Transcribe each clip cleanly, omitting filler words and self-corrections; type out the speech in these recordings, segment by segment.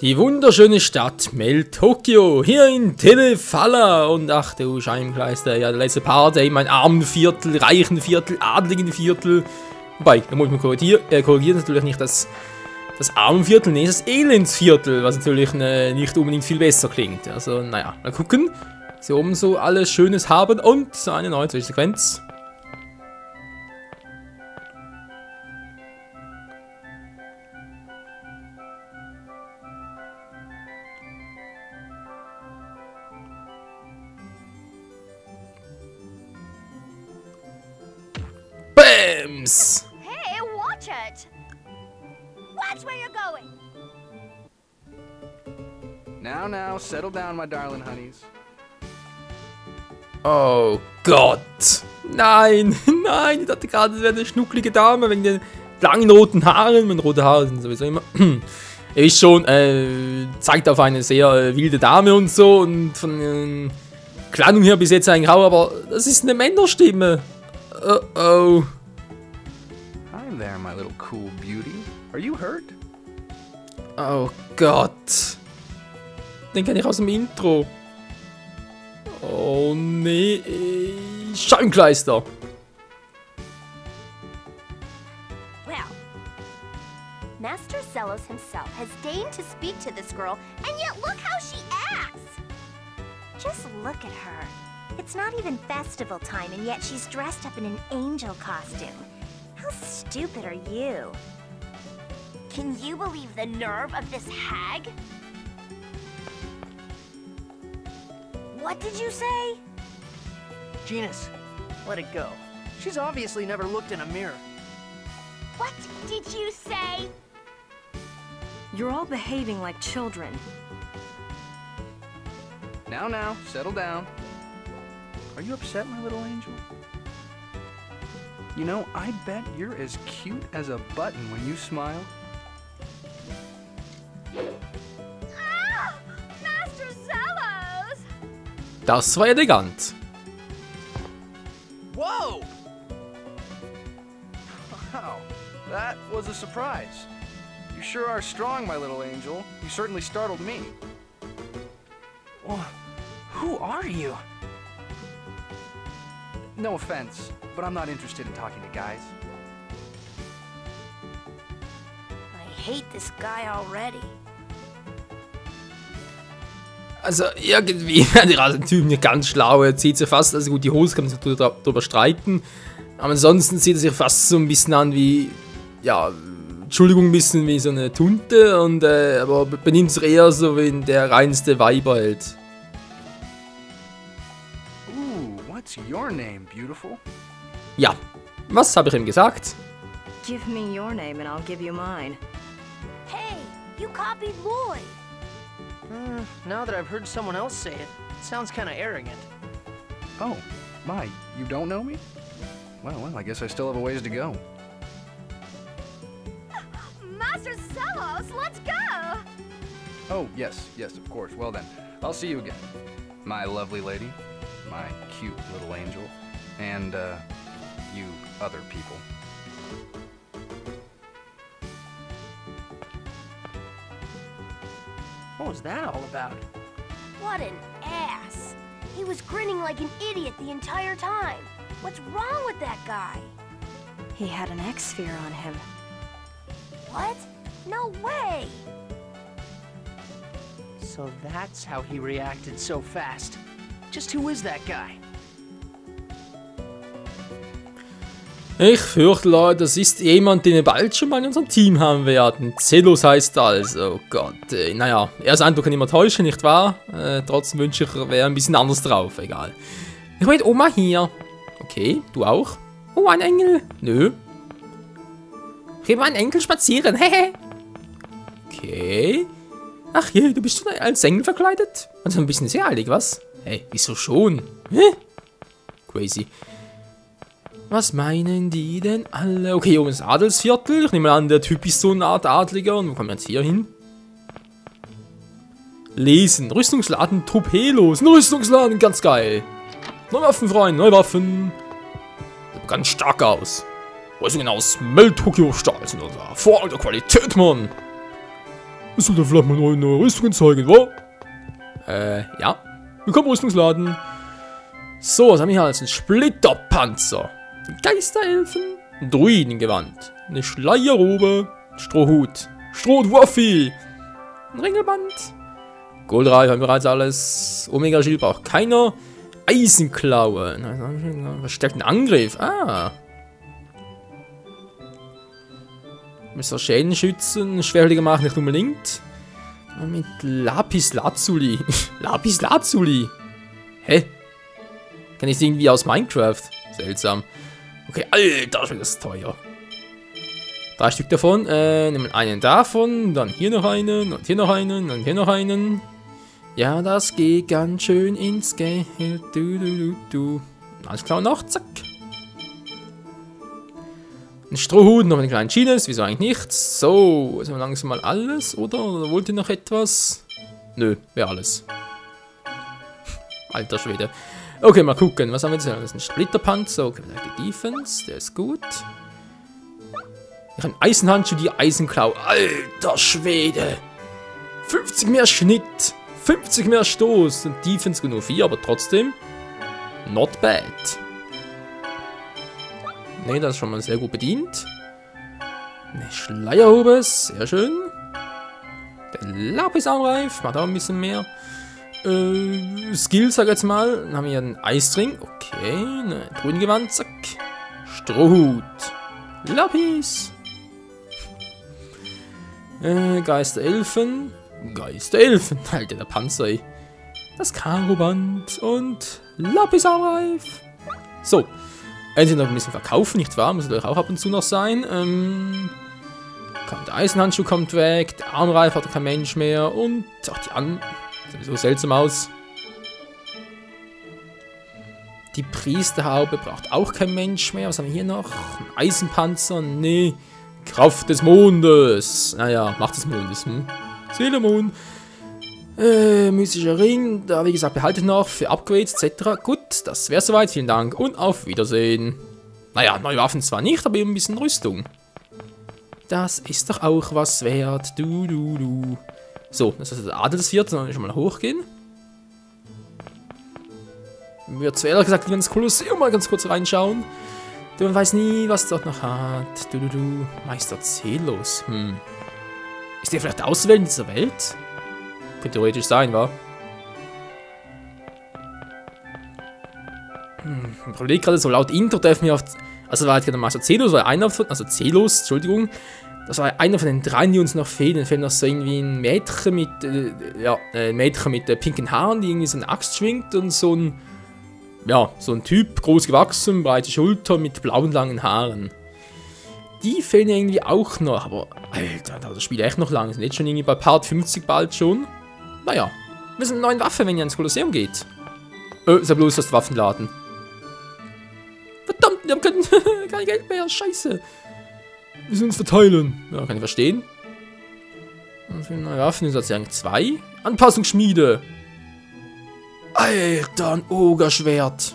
Die wunderschöne Stadt Mel Tokyo, hier in Telefalla. Und ach du Scheibenkleister, ja, der letzte Part, ey, mein armen Viertel, reichen Viertel, adligen Viertel. Wobei, da muss ich mal korrigieren, natürlich nicht das Armenviertel, nee, das Elendsviertel, was natürlich nicht unbedingt viel besser klingt. Also, naja, mal gucken. Sie oben so alles Schönes haben und so eine neue Zwischensequenz. Bams! Hey, watch it! Watch where you're going! Now, settle down, my darling honeys. Oh Gott! Nein, nein, ich dachte gerade, das wäre eine schnucklige Dame wegen den langen roten Haaren. Meine rote Haare sind sowieso immer. Er ist schon, zeigt auf eine sehr wilde Dame und so und von Kleidung her bis jetzt eigentlich auch, aber das ist eine Männerstimme. Oh oh. Hi there, my little cool beauty. Are you hurt? Oh Gott. Den kenne ich aus dem Intro. Oh nee. Scheibenkleister. Well, Master Zelos himself has deigned to speak to this girl, and yet look how she acts! Just look at her. It's not even festival time, and yet she's dressed up in an angel costume. How stupid are you? Can you believe the nerve of this hag? What did you say? Genus, let it go. She's obviously never looked in a mirror. What did you say? You're all behaving like children. Now, settle down. Are you upset, my little angel? You know, I bet you're as cute as a button when you smile. Ah! Master Zelos! Das war elegant. Whoa! Wow, that was a surprise. You sure are strong, my little angel. You certainly startled me. Well, who are you? No offense, but I'm not interested in talking to guys. I hate this guy already. Also irgendwie werden die Rasentypen nicht ganz schlau. Er zieht sich fast, also gut, die Hose kann man sich darüber streiten. Aber ansonsten sieht er sich fast so ein bisschen an wie, ja, Entschuldigung, ein bisschen wie so eine Tunte. Und, aber benimmt sich eher so wie der reinste Weiberheld. What's your name, beautiful? Ja, was habe ich ihm gesagt? Give me your name and I'll give you mine. Hey, you copied Lloyd. Now that I've heard someone else say it, it sounds kind of arrogant. Oh, my, you don't know me? Well, I guess I still have a ways to go. Master Zelos, let's go! Oh, yes, of course. Well then, I'll see you again. My lovely lady, my cute little angel, and, you other people. What was that all about? What an ass! He was grinning like an idiot the entire time. What's wrong with that guy? He had an X-sphere on him. What? No way! So that's how he reacted so fast. Just who is that guy? Ich fürchte, Leute, das ist jemand, den wir bald schon mal in unserem Team haben werden. Zelos heißt das. Oh Gott. Naja, erst Eindruck kann immer täuschen, nicht wahr? Trotzdem wünsche ich, er wäre ein bisschen anders drauf. Egal. Ich will Oma hier. Okay, du auch? Oh, ein Engel. Nö. Ich gehe mal einen Engel spazieren. Hehe. Okay. Ach je, du bist schon als Engel verkleidet? Also ein bisschen sehr heilig, was? Hey, wieso schon? Hä? Crazy. Was meinen die denn alle? Okay, hier oben ist das Adelsviertel. Ich nehme an, der Typ ist so eine Art Adliger. Und wo kommen wir jetzt hier hin? Lesen. Rüstungsladen Tropelos. Ein Rüstungsladen, ganz geil. Neue Waffen, Freunde, neue Waffen. Sieht ganz stark aus. Rüstungen aus Mel Tokyo Stahl sind da. Vorrang der Qualität, Mann. Ich sollte vielleicht mal neue Rüstungen zeigen, wa? Ja. Willkommen im Rüstungsladen. So, was haben wir hier als ein Splitterpanzer? Geisterelfen, ein Druidengewand, eine Schleierrobe, ein Strohhut, Strohwaffe, ein Ringelband, Goldreif haben wir bereits alles, Omega-Schild braucht keiner, Eisenklaue, verstärkten Angriff, Müssen wir Schäden schützen, schwerhältiger machen, nicht unbedingt. Mit Lapis Lazuli. Lapis Lazuli? Hä? Kann ich das irgendwie aus Minecraft? Seltsam. Okay, Alter, das ist teuer. 3 Stück davon. Nehmen einen davon, dann hier noch einen, und hier noch einen, und hier noch einen. Ja, das geht ganz schön ins Geld. Alles klar noch, zack. Ein Strohhut, noch einen kleinen Chines, wieso eigentlich nicht? So, ist aber langsam mal alles, oder? Oder wollt ihr noch etwas? Nö, wäre alles. Alter Schwede. Okay, mal gucken, was haben wir jetzt? Das ist ein Splitterpanzer, okay, die Defense, der ist gut. Ich habe einen Eisenhandschuh, die Eisenklau. Alter Schwede! 50 mehr Schnitt, 50 mehr Stoß und Defense nur 4, aber trotzdem not bad. Ne, das ist schon mal sehr gut bedient. Eine Schleierhube, sehr schön. Der Lapisarmreif, macht auch ein bisschen mehr. Skills, sag ich jetzt mal. Dann haben wir hier einen Eisring, okay. Eine Druidengewand, zack. Strohhut. Lapis. Geisterelfen. Geisterelfen, Alter, der Panzer, ey. Das Karoband und Lapisarmreif. So. Endlich noch ein bisschen verkaufen, nicht wahr? Muss natürlich auch ab und zu noch sein. Der Eisenhandschuh kommt weg, der Armreif hat kein Mensch mehr und auch die anderen. Sieht so seltsam aus. Die Priesterhaube braucht auch kein Mensch mehr. Was haben wir hier noch? Ein Eisenpanzer? Nee. Kraft des Mondes. Naja, Macht des Mondes. Seelemond. Mystischer Ring, da wie gesagt behaltet noch für Upgrades etc. Gut, das wäre soweit, vielen Dank und auf Wiedersehen. Naja, neue Waffen zwar nicht, aber eben ein bisschen Rüstung. Das ist doch auch was wert, du. So, das ist der Adelsviert, dann schon mal hochgehen. Wir zuerst gesagt, ins Kolosseum mal ganz kurz reinschauen. Man weiß nie, was dort noch hat. Du. Meister Zelos, Ist der vielleicht ausgewählt in dieser Welt? Könnte theoretisch sein, wa? Ich überlege gerade so, laut Intro dürfen wir auf. Also war halt gerade Meister Zelos, war einer von. Also Zelos, Entschuldigung. Das war einer von den 3, die uns noch fehlen. Dann fehlt noch so irgendwie ein Mädchen mit. Ein Mädchen mit pinken Haaren, die irgendwie so eine Axt schwingt und so ein. Ja, so ein Typ, groß gewachsen, breite Schulter mit blauen langen Haaren. Die fehlen irgendwie auch noch, aber. Alter, das Spiel echt noch lang. Wir sind jetzt schon irgendwie bei Part 50 bald schon. Naja, wir sind eine neue Waffe, wenn ihr ins Kolosseum geht. Ist ja bloß das Waffenladen. Verdammt, wir haben kein Geld mehr, scheiße. Wir müssen uns verteilen. Ja, kann ich verstehen. Und für neue Waffen ist das ja 2. Anpassungsschmiede. Alter, ein Ogerschwert.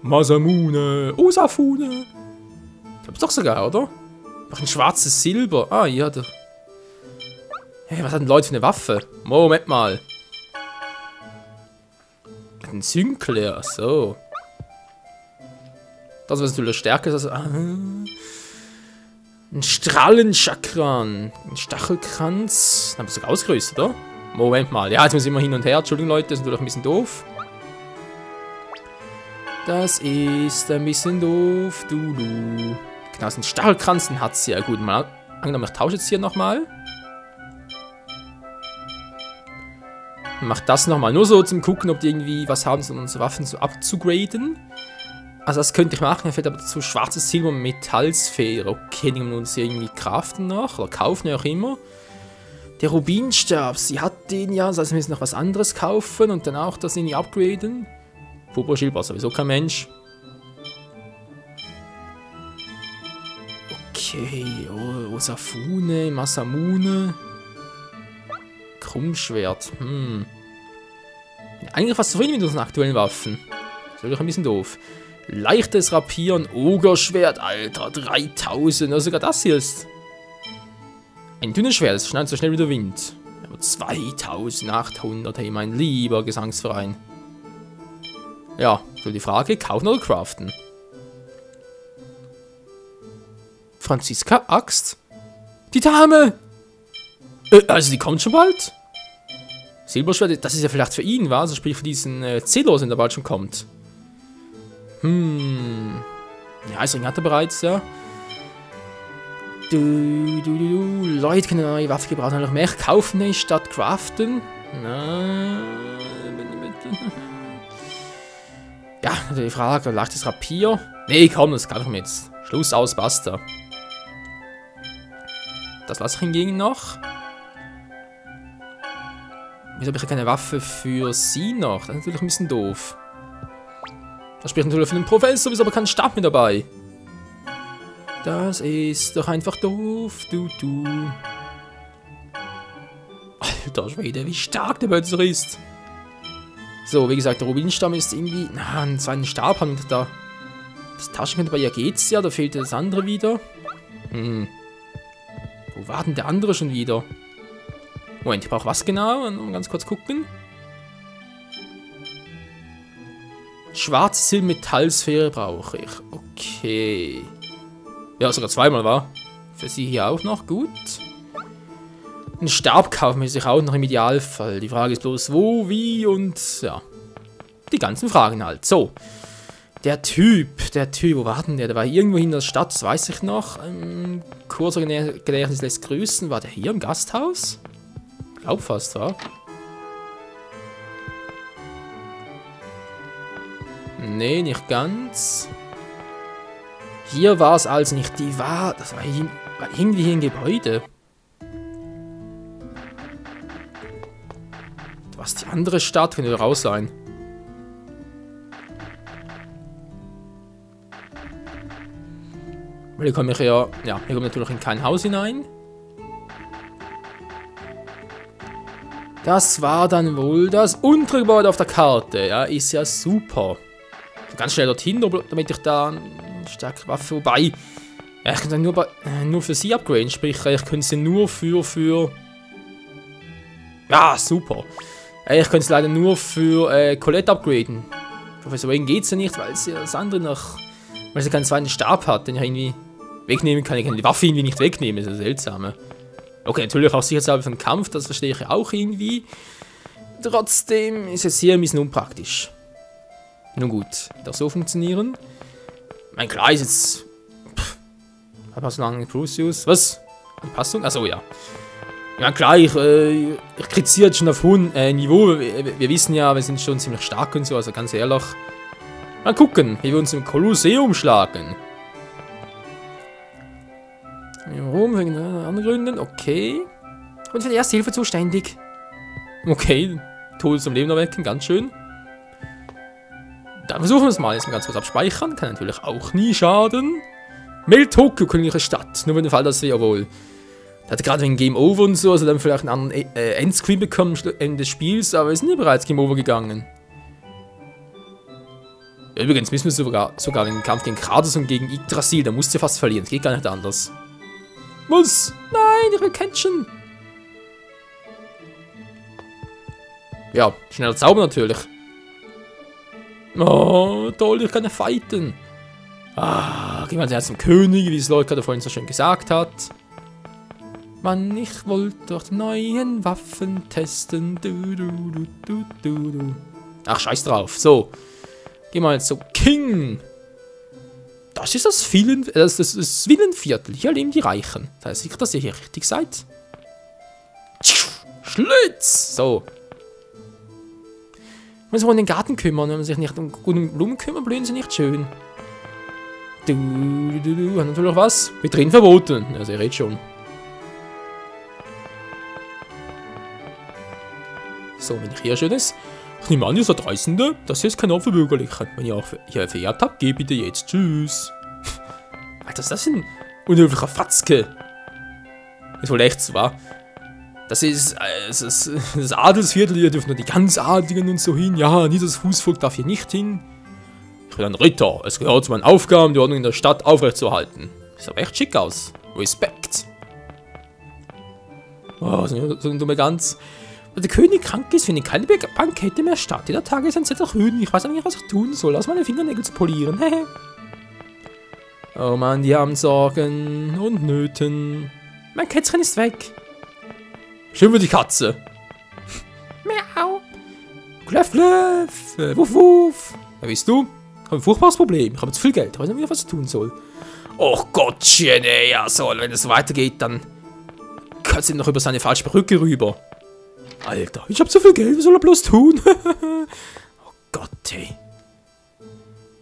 Masamune, Osafune. Ich glaub's doch sogar, oder? Noch ein schwarzes Silber. Ah, ja, der. Hey, was hat denn Leute für eine Waffe? Moment mal. Ein Sinclair, so. Das, was natürlich stärker ist, ein Strahlenchakran. Ein Stachelkranz. Haben wir sogar ausgerüstet, oder? Moment mal. Ja, jetzt müssen wir immer hin und her. Entschuldigung, Leute, das ist natürlich ein bisschen doof. Das ist ein bisschen doof, du. Genau, so einen Stachelkranz, den hat sie ja gut. Mal angenommen, ich tausche jetzt hier nochmal. Mach das nochmal, nur so zum Gucken, ob die irgendwie was haben, um unsere Waffen so abzugraden. Also das könnte ich machen, mir fehlt aber dazu schwarzes Silber und Metallsphäre. Okay, die können wir uns irgendwie craften noch, oder kaufen, ja auch immer. Der Rubinstab, sie hat den ja, das heißt, wir müssen noch was anderes kaufen und dann auch das irgendwie upgraden. Purpurschild war sowieso kein Mensch. Okay, Osafune, Masamune. Krummschwert, Eigentlich fast zufrieden mit unseren aktuellen Waffen. Das ist wirklich ein bisschen doof. Leichtes Rapier und Ogerschwert, Alter, 3000. Also sogar das hier ist Ein dünnes Schwert, das schneidet so schnell wie der Wind. Aber 2800, hey, mein lieber Gesangsverein. Ja, so die Frage, kaufen oder craften? Franziska, Axt? Die Dame! Also die kommt schon bald? Silberschwert, das ist ja vielleicht für ihn, was? Also sprich für diesen Zelos, wenn der bald schon kommt. Ja, Eisring hat er bereits, ja. Leute können eine neue Waffe gebrauchen, noch mehr kaufen nicht statt craften. Ja, die Frage, leichtes Rapier. Nee, komm, das kann ich mir jetzt. Schluss aus, basta. Das lasse ich hingegen noch. Wieso habe ich keine Waffe für sie noch? Das ist natürlich ein bisschen doof. Das spricht natürlich für den Professor, ist aber kein Stab mit dabei. Das ist doch einfach doof, du. Alter Schwede, wie stark der plötzlich ist. So, wie gesagt, der Rubinstamm ist irgendwie... Na, einen zweiten Stab haben wir da. Das Taschentuch dabei, ja geht's ja, da fehlt das andere wieder. Wo war denn der andere schon wieder? Moment, ich brauche was genau? Mal ganz kurz gucken. Schwarze Silbermetallsphäre brauche ich. Okay. Ja, sogar zweimal war. Für sie hier auch noch. Gut. Einen Stab kaufen wir sich auch noch im Idealfall. Die Frage ist bloß wo, wie und ja. Die ganzen Fragen halt. So. Der Typ, wo war denn der? Der war irgendwo in der Stadt, das weiß ich noch. Kurzer Gedächtnis lässt grüßen. War der hier im Gasthaus? Glaub fast, war. Nee, nicht ganz. Hier war es also nicht. Das war irgendwie hier ein Gebäude. Was die andere Stadt könnte raus sein. Weil hier komme ich ja. Ja, hier kommt natürlich in kein Haus hinein. Das war dann wohl das untere Gebäude auf der Karte. Ja, ist ja super. Ganz schnell dorthin, damit ich da eine starke Waffe. Wobei, ja, ich kann dann nur für sie upgraden. Sprich, ich könnte sie nur für. Ja, super. Ich könnte es leider nur für Colette upgraden. Professor Wayne geht es ja nicht, weil sie das andere noch. Weil sie keinen zweiten Stab hat, den ich irgendwie wegnehmen kann. Ich kann die Waffe irgendwie nicht wegnehmen, das ist ja seltsam. Okay, natürlich auch sicherheitshalber für den Kampf, das verstehe ich auch irgendwie. Trotzdem ist es hier ein bisschen unpraktisch. Nun gut, das so funktionieren. Mein klar ist jetzt. Hat man so lange Crucius? Was? Anpassung? Achso, ja. Ja klar, ich kritisiere jetzt schon auf hohem Niveau. Wir wissen ja, wir sind schon ziemlich stark und so, also ganz ehrlich. Mal gucken, wie wir uns im Kolosseum schlagen. Warum? Wegen anderen Gründen? Okay. Und für die Erste Hilfe zuständig. Okay, Tod zum Leben erwecken, ganz schön. Dann versuchen wir es mal. Jetzt mal ganz kurz abspeichern. Kann natürlich auch nie schaden. Mel Tokyo, königliche Stadt. Nur für den Fall, dass wir jawohl. Der hatte gerade wegen Game Over und so, also dann vielleicht einen anderen Endscreen bekommen am Ende des Spiels, aber wir sind ja bereits Game Over gegangen. Übrigens müssen wir sogar in den Kampf gegen Kratos und gegen Yggdrasil, da musst du fast verlieren. Es geht gar nicht anders. Muss! Nein, ich will catchen! Ja, schneller Zauber natürlich. Oh, toll, ich kann ja fighten. Gehen wir jetzt zum König, wie es Leute gerade vorhin so schön gesagt hat. Mann, ich wollte doch die neuen Waffen testen. Ach, scheiß drauf. So. Gehen wir jetzt zu King. Das ist das Villenviertel. Hier leben die Reichen. Das heißt sicher, dass ihr hier richtig seid. Schlitz! So. Wenn sie sich um den Garten kümmern, wenn man sich nicht um gute Blumen kümmern, blühen sie nicht schön. Hat natürlich was. Mit drin verboten. Also, ihr redet schon. So, wenn ich hier schön ist. Ich nehme an, ihr seid Reisende. Das hier ist kein Ort für Bürgerliche. Wenn ihr auch hier verehrt habt, geht bitte jetzt. Tschüss. Alter, was ist das für ein unhöflicher Fatzke? Ist wohl echt so, wa? Das ist das Adelsviertel, hier dürfen nur die ganz Adligen und so hin. Ja, niederes Fußvolk darf hier nicht hin. Ich bin ein Ritter. Es gehört zu meinen Aufgaben, die Ordnung in der Stadt aufrechtzuerhalten. Sieht aber echt schick aus. Respekt. Oh, so eine dumme Gans. Weil der König krank ist, findet keine Bankette mehr statt. Jeder Tag ist ein Zettel grün. Ich weiß nicht, was ich tun soll, aus meine Fingernägel zu polieren. Oh Mann, die haben Sorgen und Nöten. Mein Kätzchen ist weg. Schön für die Katze. Miau. Klöff, klöff. Wuff, wuff. Wer bist du? Ich habe ein furchtbares Problem. Ich habe zu viel Geld. Ich weiß nicht, was ich tun soll. Och Gottchen, ey. Ja, so, wenn es weitergeht, dann kann sie noch über seine falsche Perücke rüber. Alter, ich habe zu viel Geld. Was soll er bloß tun? Oh Gott, ey.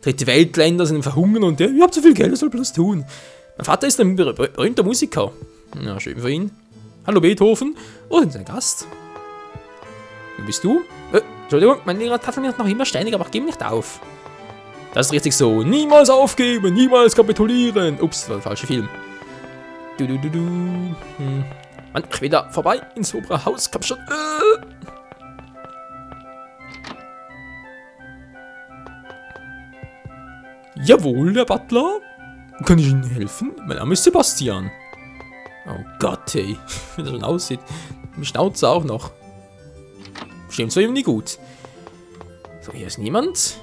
Dritte Weltländer sind verhungern und ich habe zu viel Geld. Was soll er bloß tun? Mein Vater ist ein berühmter Musiker. Na, schön für ihn. Hallo Beethoven. Oh, sind Sie ein Gast? Wer bist du? Entschuldigung, mein Lehrer tat mir noch immer steinig, aber ich gebe nicht auf. Das ist richtig so. Niemals aufgeben, niemals kapitulieren. Ups, das war der falsche Film. Mann, ich will da vorbei ins obere Haus. Komm schon. Jawohl, der Butler. Kann ich Ihnen helfen? Mein Name ist Sebastian. Oh Gott, ey. Wie das schon aussieht. Die Schnauze auch noch. Stimmt so irgendwie gut. So, hier ist niemand.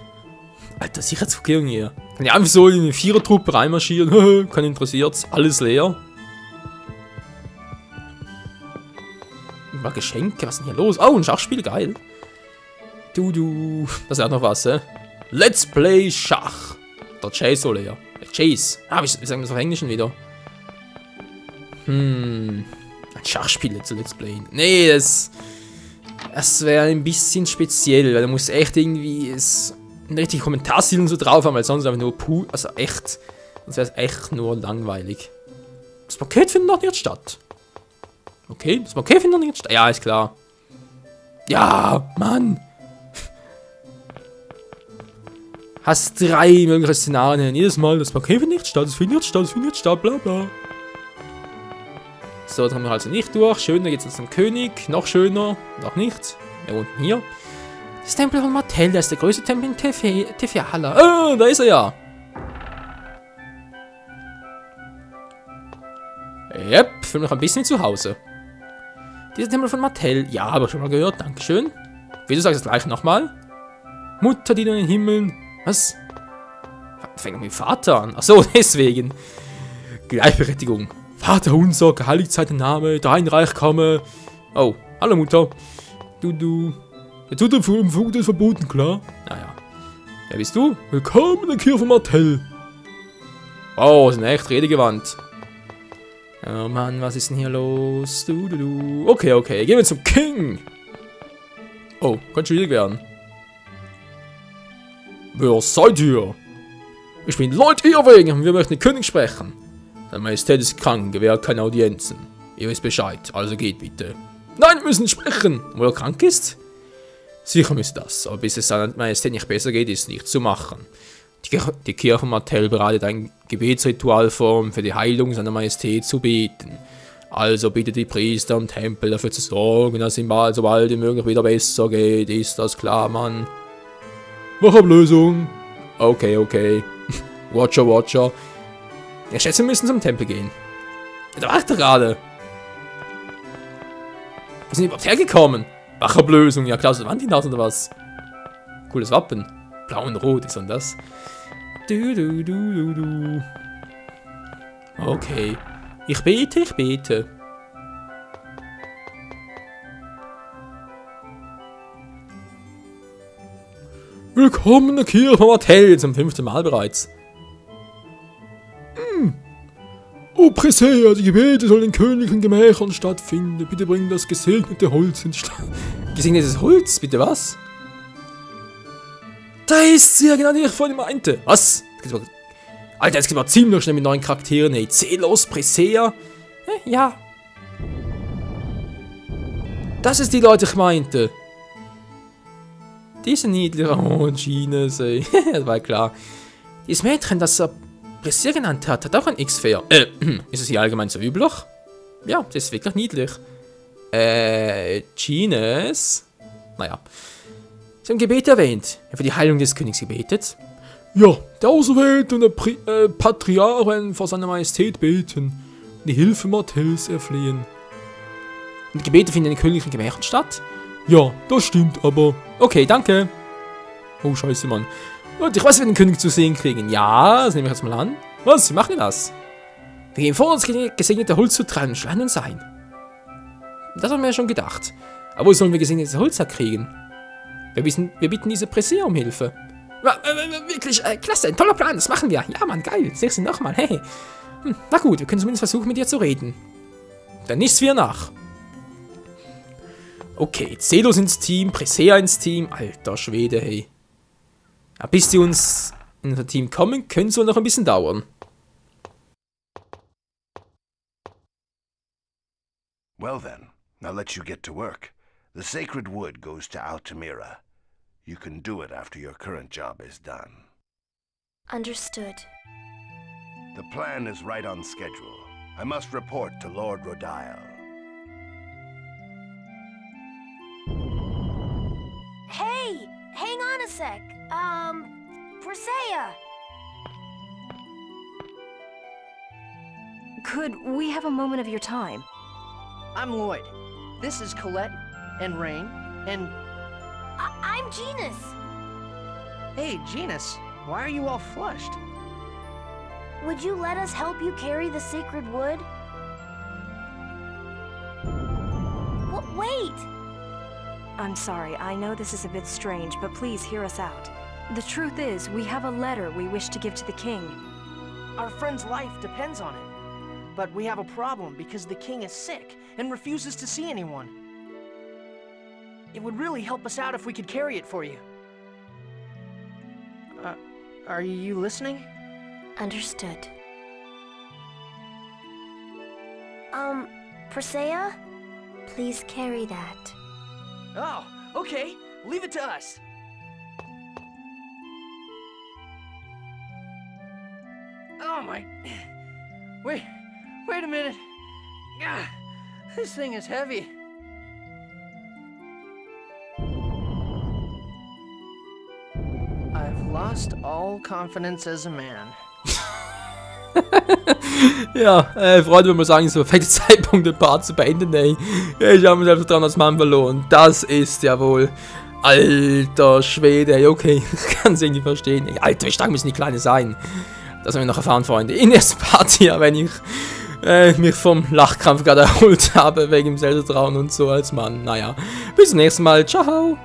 Alter, Sicherheitsverkehrung hier. Kann ich einfach so in eine Vierertruppe reinmarschieren. Keinen interessiert's. Alles leer. Mal Geschenke. Was ist denn hier los? Oh, ein Schachspiel. Geil. Das hat noch was, Let's play Schach. Der Chase soll leer. Chase. Ah, wie sagen wir das auf Englisch wieder? Ein Schachspiel zu Let's Play. Nee, das wäre ein bisschen speziell, weil da muss echt irgendwie einen richtigen Kommentarstil und so drauf haben, weil sonst einfach nur also echt, sonst wäre es echt nur langweilig. Das Paket findet noch nicht statt. Okay, das Paket findet noch nicht statt. Ja, ist klar. Ja, Mann. Hast 3 mögliche Szenarien. Jedes Mal, das Paket findet nicht statt, es findet nicht statt, es findet nicht statt, bla bla. So, da haben wir also nicht durch. Schöner geht's jetzt zum König. Noch schöner. Noch nicht. Wer wohnt hier? Das Tempel von Martell. Das ist der größte Tempel in Tefiala. Oh, da ist er ja. Yep, fühle mich ein bisschen zu Hause. Dieser Tempel von Martell. Ja, habe ich schon mal gehört. Dankeschön. Wieso sagst du das gleich nochmal? Mutter, die du in den Himmeln. Was? Fängt mit Vater an. Achso, deswegen. Gleichberechtigung. Vater unser, geheiligt sei dein Name, dein Reich komme. Oh, hallo Mutter. Der Zutritt vom Fug ist verboten, klar? Naja. Wer bist du? Willkommen in der Kirche von Martell. Oh, ist eine echt Redegewandt. Oh Mann, was ist denn hier los? Okay, gehen wir zum King. Oh, kann schwierig werden. Wer seid ihr? Ich bin Lord Irving und wir möchten den König sprechen. Seine Majestät ist krank, gewährt keine Audienzen. Ihr wisst Bescheid, also geht bitte. Nein, wir müssen sprechen. Wo er krank ist? Sicher müsste das, aber bis es seiner Majestät nicht besser geht, ist nichts zu machen. Die Kirche von Martell bereitet ein Gebetsritual vor, um für die Heilung seiner Majestät zu beten. Also bittet die Priester im Tempel dafür zu sorgen, dass ihm bald so bald wie möglich wieder besser geht. Ist das klar, Mann? Mach Ablösung. Okay. Watcher. Ich schätze, wir müssen zum Tempel gehen. Da war ich doch gerade. Wir sind überhaupt hergekommen. Wachablösung. Ja klar, aus der Wand hinaus oder was? Cooles Wappen. Blau und rot ist und das. Okay. Ich bete. Willkommen in der Kirche von Martell, zum 5. Mal bereits. Oh, Presea, die Gebete sollen in königlichen Gemächern stattfinden. Bitte bring das gesegnete Holz ins Stadt. Gesegnetes Holz? Bitte was? Da ist sie ja genau, die ich vorhin meinte. Was? Alter, jetzt geht mal ziemlich schnell mit neuen Charakteren. Hey, Zelos, Presea. Ja. Das ist die Leute, ich meinte. Diese niedliche, oh, Gines, ey. Das war klar. Dieses Mädchen, das er Presea genannt hat auch ein X-Fair. Ist es hier allgemein so üblich? Ja, das ist wirklich niedlich. Gines? Naja. Sie haben Gebet erwähnt. Für die Heilung des Königs gebetet. Ja, der Auserwählte und der Patriarch werden vor seiner Majestät beten und die Hilfe Martells erflehen. Und die Gebete finden in den königlichen Gemächern statt? Ja, das stimmt, aber... Okay, danke. Oh, scheiße, Mann. Und ich weiß, wie wir den König zu sehen kriegen. Ja, das nehme ich jetzt mal an. Was, wie machen wir das? Wir gehen vor uns gesegnete Holz zu treiben und schreien uns ein. Das haben wir ja schon gedacht. Aber wo sollen wir gesegnetes Holz herkriegen? Wir bitten diese Presse um Hilfe. Wirklich, klasse, ein toller Plan, das machen wir. Ja, Mann, geil. Sechs nochmal, hey. Na gut, wir können zumindest versuchen, mit dir zu reden. Dann nichts wie nach. Okay, Zelos ins Team, Presea ins Team. Alter Schwede, hey. Ja, bis die uns in unser Team kommen, können es wohl noch ein bisschen dauern. Well then, now let you get to work. The sacred wood goes to Altamira. You can do it after your current job is done. Understood. The plan is right on schedule. I must report to Lord Rodial. Hey! Hang on a sec. Presea! Could we have a moment of your time? I'm Lloyd. This is Colette, and Rain, and... I'm Genus. Hey, Genus, why are you all flushed? Would you let us help you carry the sacred wood? Wait! I'm sorry, I know this is a bit strange, but please hear us out. The truth is, we have a letter we wish to give to the king. Our friend's life depends on it. But we have a problem because the king is sick and refuses to see anyone. It would really help us out if we could carry it for you. Are you listening? Understood. Presea? Please carry that. Oh, okay. Leave it to us. Oh my... Wait a minute. Ah, this thing is heavy. I've lost all confidence as a man. Ja, Freunde, würde man sagen, ist der perfekte Zeitpunkt, den Part zu beenden, ey. Ich habe mich einfach dran als Mann verloren. Das ist ja wohl... Alter Schwede, ey, okay. Ich kann es irgendwie verstehen. Ey, Alter, wie stark müssen die Kleine sein? Das haben wir noch erfahren, Freunde. In der ersten Party, ja, wenn ich mich vom Lachkrampf gerade erholt habe, wegen dem Zelda-Trauen und so als Mann. Naja, bis zum nächsten Mal. Ciao.